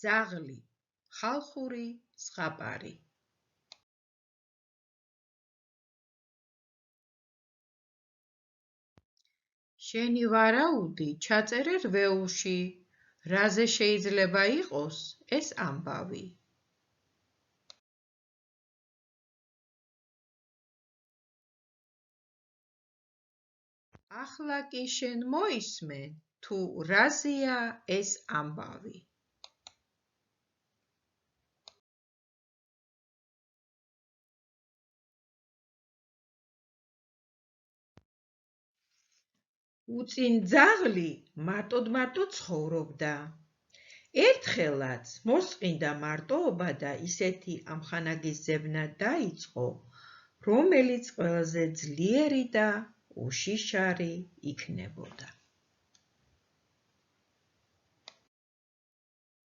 ძაღლი, ხალხური ზღაპარი. შენი ვარაუდი ჩაწერე რვეულში, რაზე შეიძლება იყოს ეს ამბავი. ახლა კი შენ მოისმე, თუ რაზეა ეს ამბავი. უწინ ძაღლი მარტოდ ცხოვრობდა. ერთხელაც მოსყინდა მარტოობა და ისეთი ამხანაგის ზებნა დაიწყო, რომელიც ყველაზე ძლიერი და უშიშარი იქნებოდა.